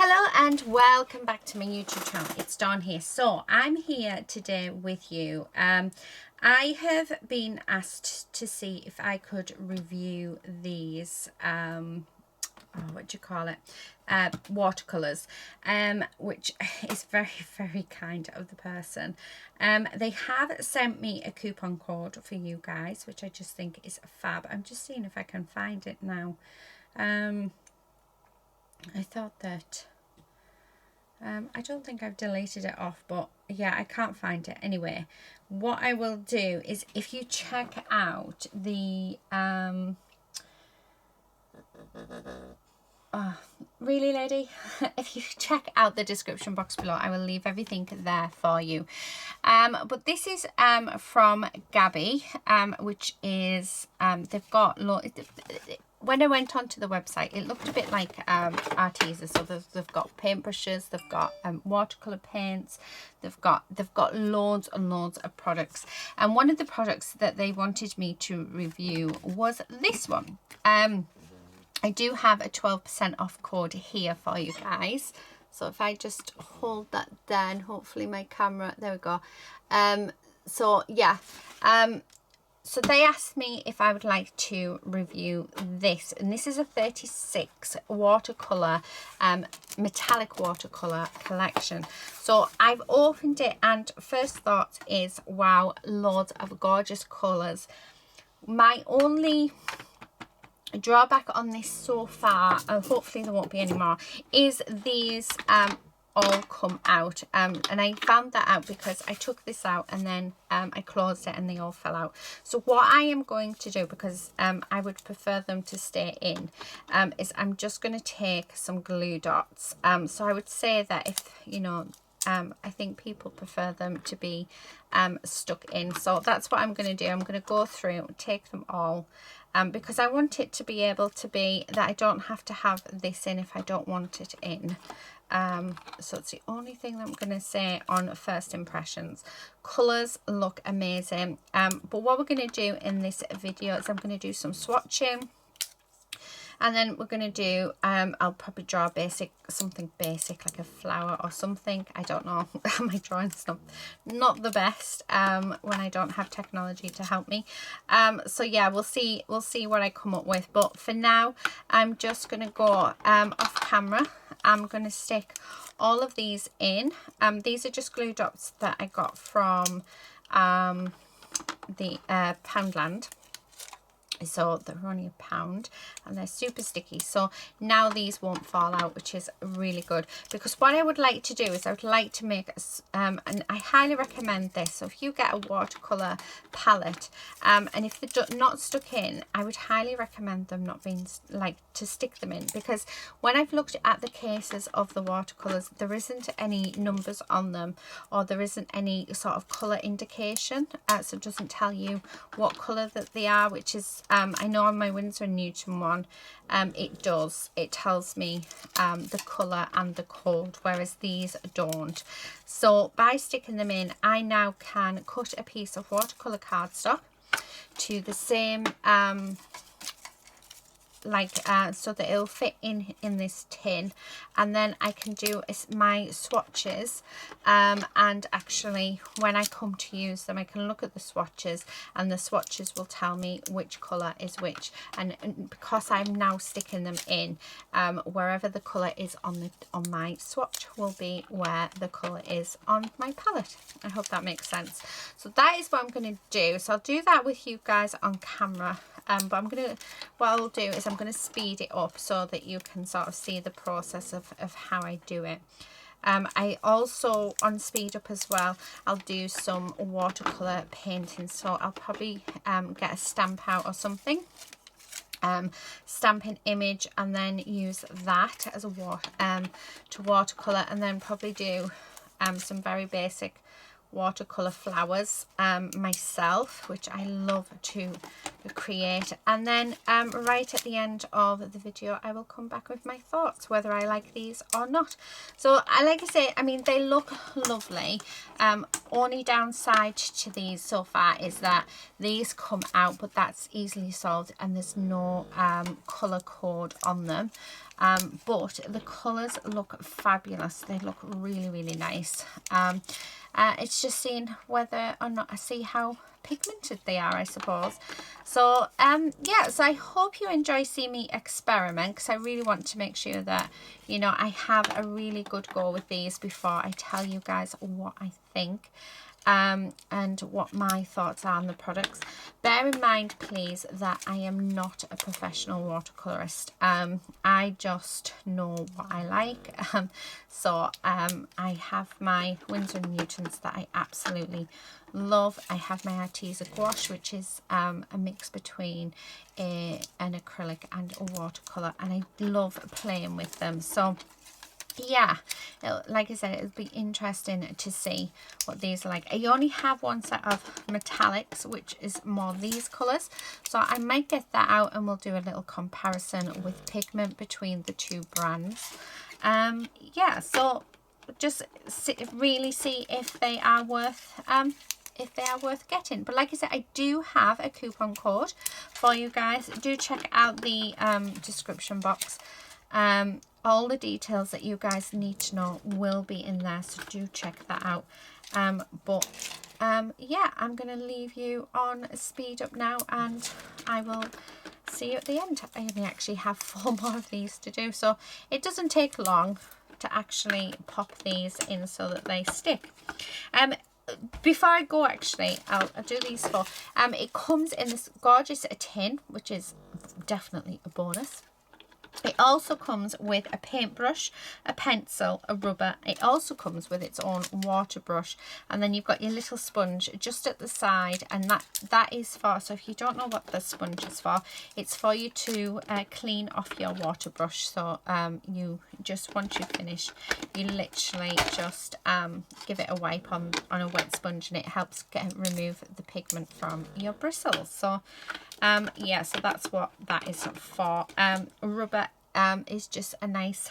Hello and welcome back to my YouTube channel. It's Dawn here. So I'm here today with you. I have been asked to see if I could review these watercolors, which is very kind of the person. They have sent me a coupon code for you guys, which I just think is fab. I'm just seeing if I can find it now. I thought that I don't think I've deleted it off, but yeah, I can't find it. Anyway, what I will do is if you check out the really, lady, if you check out the description box below, I will leave everything there for you. But this is from Grabie, which is they've got when I went onto the website, it looked a bit like Arteza. So they've got paintbrushes, they've got watercolor paints, they've got loads and loads of products. And one of the products that they wanted me to review was this one. I do have a 12% off code here for you guys. So if I just hold that down, hopefully my camera, there we go. So yeah. So they asked me if I would like to review this, and this is a 36 watercolor, metallic watercolor collection. So I've opened it, and first thought is, wow, loads of gorgeous colors. My only drawback on this so far, and hopefully there won't be any more, is these all come out, and I found that out because I took this out and then I closed it and they all fell out. So what I am going to do, because I would prefer them to stay in, is I'm just going to take some glue dots. So I would say that if you know, I think people prefer them to be stuck in, so that's what I'm going to do. I'm going to go through and take them all, because I want it to be able to be that I don't have to have this in if I don't want it in. So it's the only thing that I'm going to say on first impressions. Colours look amazing, but what we're going to do in this video is I'm going to do some swatching, and then we're going to do I'll probably draw something basic like a flower or something. I don't know. My drawing's not the best when I don't have technology to help me. So yeah, we'll see what I come up with, but for now I'm just going to go off camera. I'm going to stick all of these in. These are just glue dots that I got from the Poundland. So they're only £1 and they're super sticky. So now these won't fall out, which is really good, because what I would like to do is I would like to make and I highly recommend this. So if you get a watercolor palette, and if they're not stuck in, I would highly recommend them not being to stick them in, because when I've looked at the cases of the watercolors, there isn't any numbers on them, or there isn't any sort of color indication, so it doesn't tell you what color that they are, which is I know on my Winsor & Newton one, it does. It tells me the colour and the code, whereas these don't. So by sticking them in, I now can cut a piece of watercolour cardstock to the same so that it'll fit in this tin, and then I can do my swatches, and actually when I come to use them, I can look at the swatches, and the swatches will tell me which colour is which, and because I'm now sticking them in, wherever the colour is on my swatch will be where the colour is on my palette. I hope that makes sense. So that is what I'm going to do. So I'll do that with you guys on camera. But what I'll do is I'm going to speed it up so that you can sort of see the process of how I do it. I also, on speed up as well, I'll do some watercolour painting. So I'll probably get a stamp out or something, stamp an image, and then use that as a to watercolour, and then probably do some very basic watercolor flowers myself, which I love to create. And then right at the end of the video I will come back with my thoughts whether I like these or not. So like I say, I mean, they look lovely. Only downside to these so far is that these come out, but that's easily solved, and there's no colour code on them. But the colours look fabulous. They look really, really nice. It's just seeing whether or not I see how pigmented they are, I suppose. So yeah, so I hope you enjoy seeing me experiment, because I really want to make sure that, you know, I have a really good go with these before I tell you guys what I think. And what my thoughts are on the products. Bear in mind, please, that I am not a professional watercolorist. I just know what I like. So I have my Winsor & Newtons that I absolutely love. I have my Arteza gouache, which is a mix between an acrylic and a watercolor, and I love playing with them. So yeah, like I said, it'll be interesting to see what these are like. I only have one set of metallics, which is more these colours, so I might get that out and we'll do a little comparison with pigment between the two brands. Yeah, so just really see if they are worth getting. But like I said, I do have a coupon code for you guys. Do check out the description box. All the details that you guys need to know will be in there, so do check that out. Yeah, I'm going to leave you on speed up now, and I will see you at the end. I only actually have 4 more of these to do, so it doesn't take long to actually pop these in so that they stick. Before I go, actually, I'll do these 4. It comes in this gorgeous tin, which is definitely a bonus. It also comes with a paintbrush, a pencil, a rubber. It also comes with its own water brush, and then you've got your little sponge just at the side, and that is for, so if you don't know what the sponge is for, it's for you to clean off your water brush. So you just, once you finish, you literally just give it a wipe on a wet sponge, and it helps remove the pigment from your bristles. So yeah, so that's what that is for. Rubber is just a nice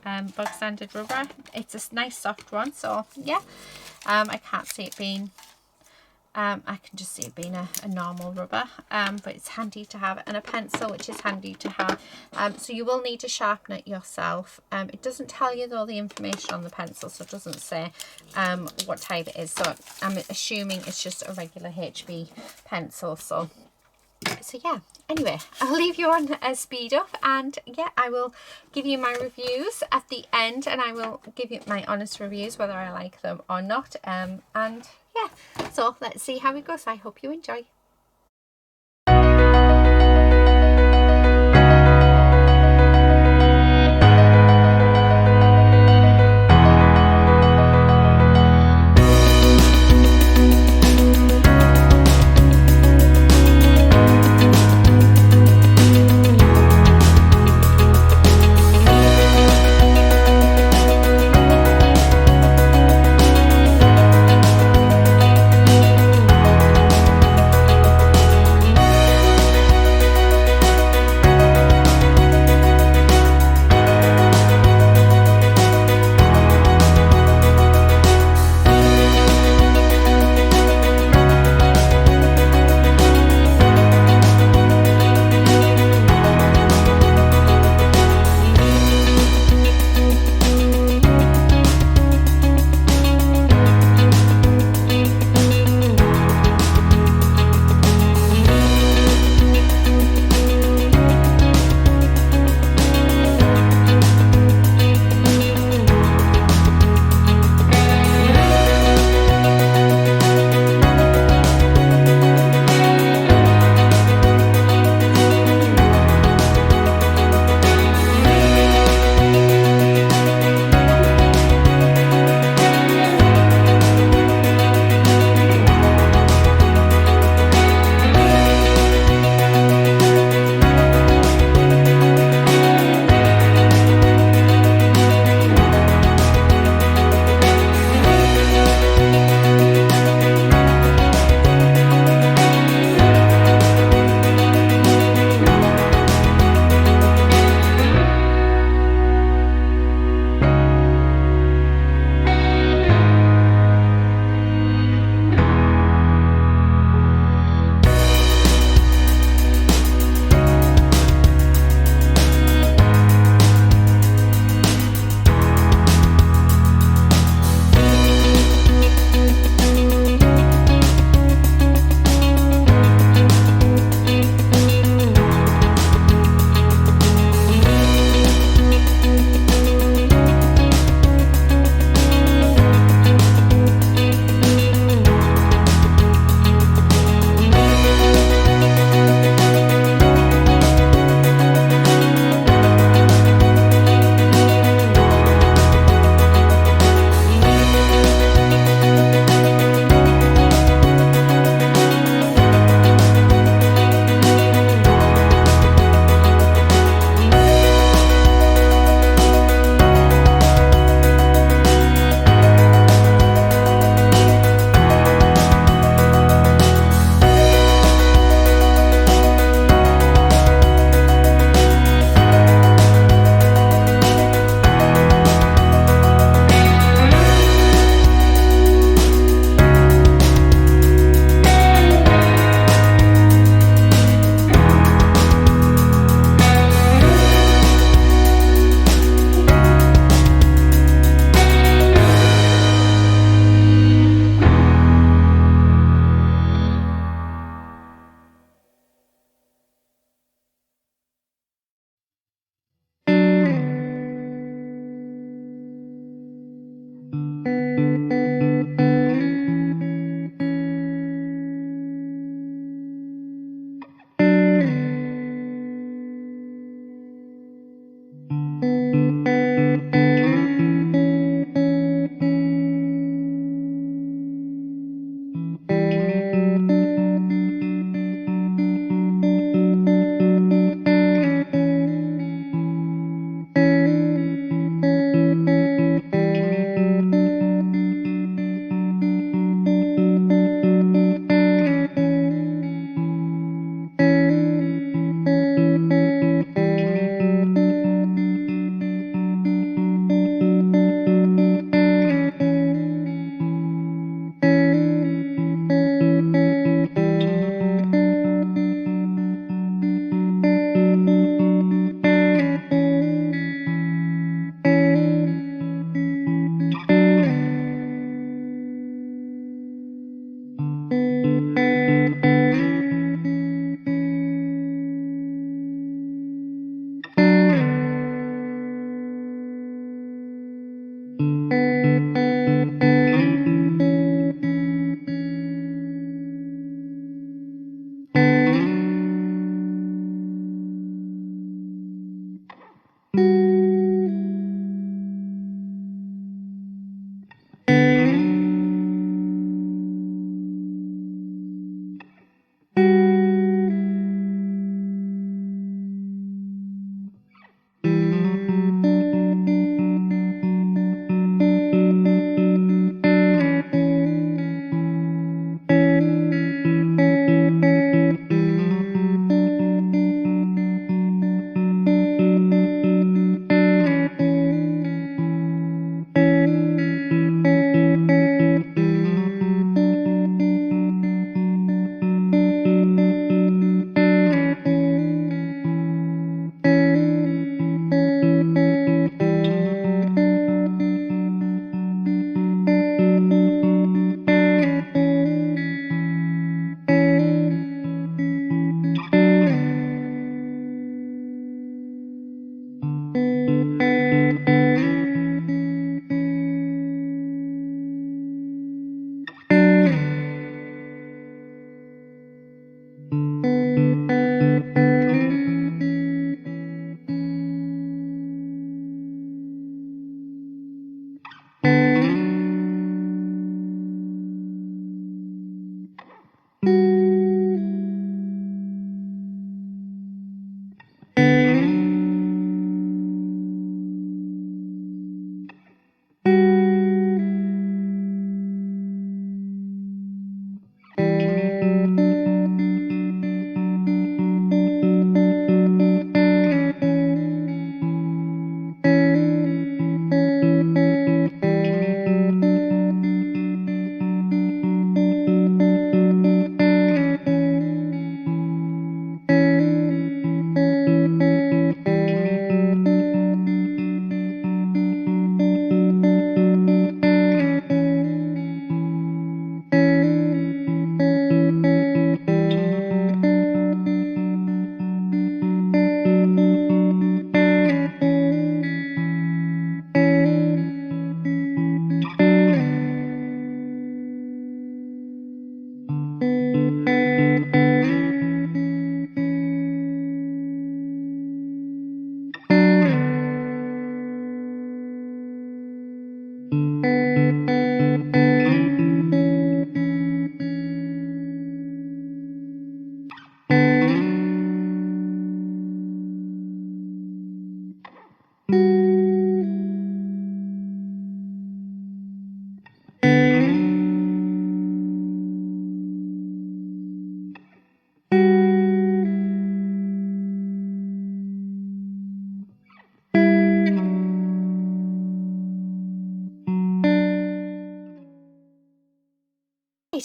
bog standard rubber. It's a nice soft one, so yeah, I can't see it being I can just see it being a normal rubber, but it's handy to have. And a pencil, which is handy to have. So you will need to sharpen it yourself. It doesn't tell you though the information on the pencil, so it doesn't say what type it is, so I'm assuming it's just a regular HB pencil. So yeah, anyway, I'll leave you on a speed up, and yeah, I will give you my reviews at the end, and I will give you my honest reviews whether I like them or not. And yeah, so let's see how it goes. I hope you enjoy.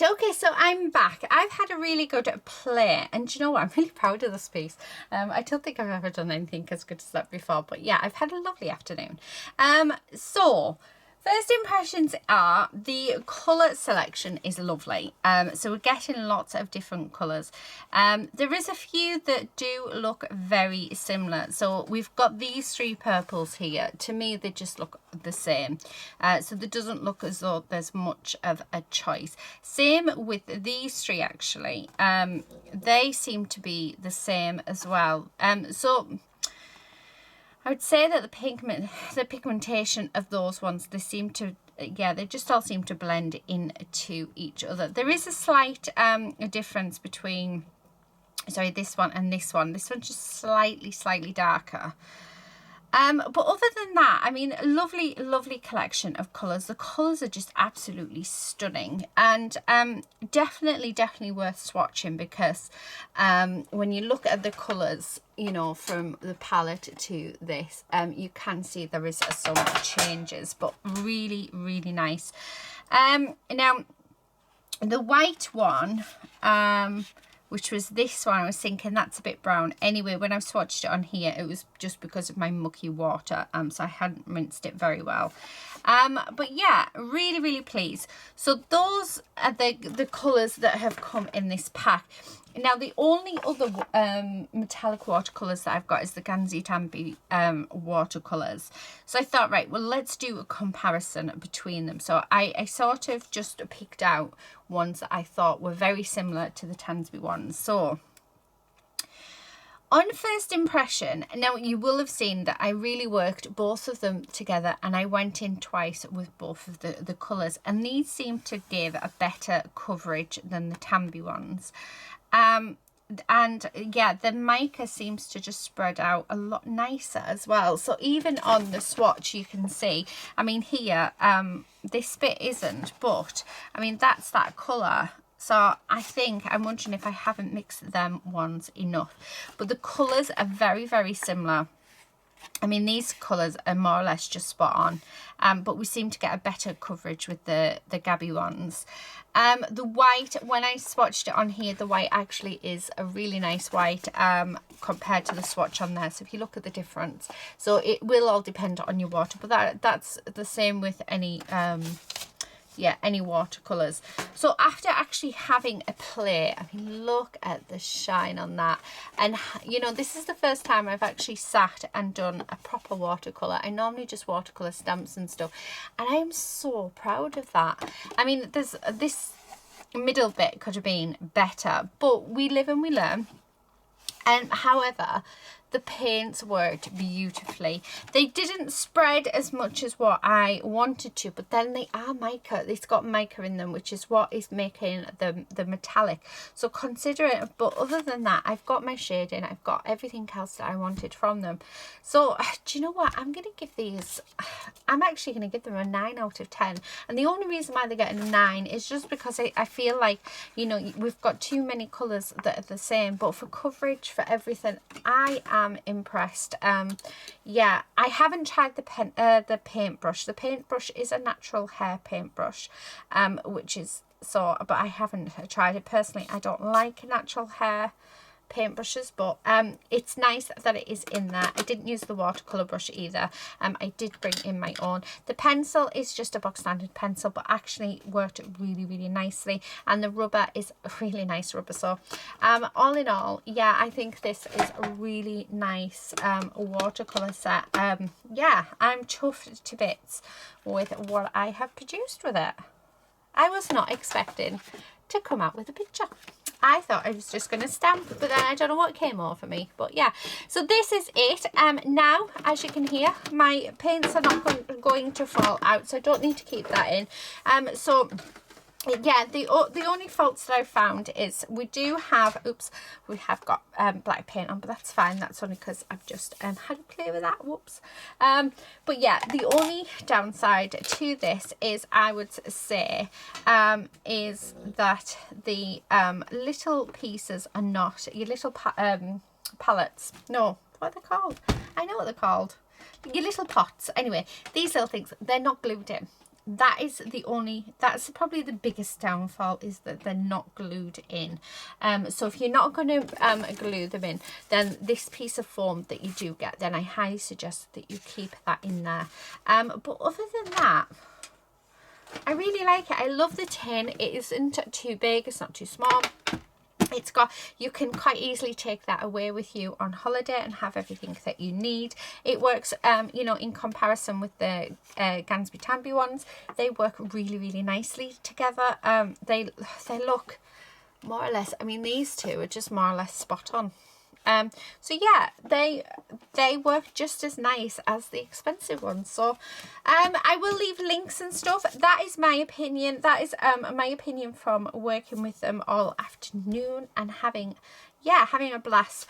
Okay, so I'm back. I've had a really good play, and do you know what? I'm really proud of this piece. I don't think I've ever done anything as good as that before, but yeah, I've had a lovely afternoon. So first impressions are the colour selection is lovely. So we're getting lots of different colours. There is a few that do look very similar. So we've got these three purples here. To me, they just look the same. So there doesn't look as though there's much of a choice. Same with these three actually. They seem to be the same as well. So I would say that the pigmentation of those ones, they seem to, yeah, they just all seem to blend into each other. There is a slight difference between, sorry, this one and this one. This one's just slightly darker. But other than that, I mean, lovely collection of colours. The colours are just absolutely stunning, and definitely worth swatching, because when you look at the colours, you know, from the palette to this, you can see there is some changes, but really nice. Now the white one, which was this one, I was thinking that's a bit brown. Anyway, when I swatched it on here, it was just because of my mucky water, so I hadn't rinsed it very well. But yeah, really pleased. So those are the colours that have come in this pack. Now the only other metallic watercolours that I've got is the Gansey Tambi watercolours. So I thought, right, well, let's do a comparison between them. So I sort of just picked out ones that I thought were very similar to the Tansby ones. So on first impression, now you will have seen that I really worked both of them together, and I went in twice with both of the colours, and these seem to give a better coverage than the Tambi ones. And yeah, the mica seems to just spread out a lot nicer as well. So even on the swatch, you can see, I mean, here, this bit isn't, but I mean, that's that colour. So I think, I'm wondering if I haven't mixed them ones enough, but the colours are very similar. I mean, these colours are more or less just spot on, but we seem to get a better coverage with the Grabie ones. The white, when I swatched it on here, the white actually is a really nice white compared to the swatch on there. So if you look at the difference, so it will all depend on your water, but that's the same with any any watercolours. So after actually having a play, I mean, look at the shine on that. And you know, this is the first time I've actually sat and done a proper watercolour. I normally just watercolour stamps and stuff, and I am so proud of that. I mean, there's this middle bit could have been better, but we live and we learn. And however, the paints worked beautifully. They didn't spread as much as what I wanted to, but then they are mica. It's got mica in them, which is what is making the metallic. So consider it. But other than that, I've got my shading. I've got everything else that I wanted from them. So do you know what? I'm going to give these, I'm actually going to give them a 9 out of 10. And the only reason why they're getting a 9 is just because I feel like, you know, we've got too many colours that are the same. But for coverage, for everything, I am impressed. Yeah, I haven't tried the paintbrush. The paintbrush is a natural hair paintbrush, which is so, but I haven't tried it personally. I don't like natural hair paintbrushes, but it's nice that it is in there. I didn't use the watercolor brush either. I did bring in my own. The pencil is just a box standard pencil, but actually worked really nicely, and the rubber is a really nice rubber. So all in all, yeah, I think this is a really nice watercolor set. Yeah, I'm chuffed to bits with what I have produced with it. I was not expecting to come out with a picture. I thought I was just going to stamp, but then I don't know what came over me. But yeah, so this is it. Now, as you can hear, my paints are not going to fall out, so I don't need to keep that in. So yeah, the only faults that I've found is we do have, oops, we have got black paint on, but that's fine. That's only because I've just had to play with that, whoops. But yeah, the only downside to this is, I would say, is that the little pieces are not, your little palettes, no, what are they called? I know what they're called. Your little pots. Anyway, these little things, they're not glued in. that is that's probably the biggest downfall, is that they're not glued in. So if you're not going to glue them in, then this piece of foam that you do get, then I highly suggest that you keep that in there. But other than that, I really like it. I love the tin. It isn't too big, it's not too small. It's got, you can quite easily take that away with you on holiday and have everything that you need. It works, you know, in comparison with the Gansby Tamby ones, they work really, really nicely together. They look more or less, I mean, these two are just more or less spot on. So yeah, they work just as nice as the expensive ones. So I will leave links and stuff. That is my opinion. That is my opinion from working with them all afternoon and having a blast.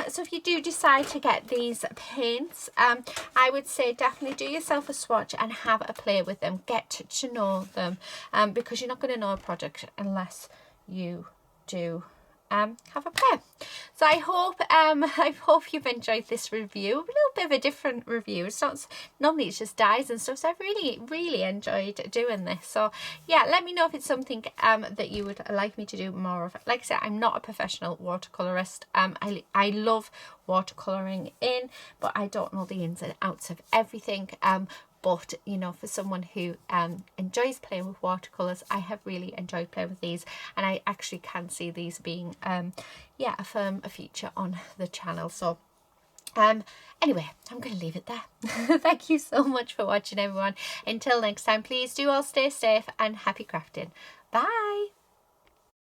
So if you do decide to get these paints, I would say definitely do yourself a swatch and have a play with them. Get to know them, because you're not going to know a product unless you do have a play. So I hope you've enjoyed this review. A little bit of a different review. It's not normally, it's just dies and stuff, so I've really enjoyed doing this. So yeah, let me know if it's something that you would like me to do more of. Like I said, I'm not a professional watercolorist. I love watercoloring in, but I don't know the ins and outs of everything. But, you know, for someone who enjoys playing with watercolours, I have really enjoyed playing with these. And I actually can see these being, a feature on the channel. So, anyway, I'm going to leave it there. Thank you so much for watching, everyone. Until next time, please do all stay safe and happy crafting. Bye!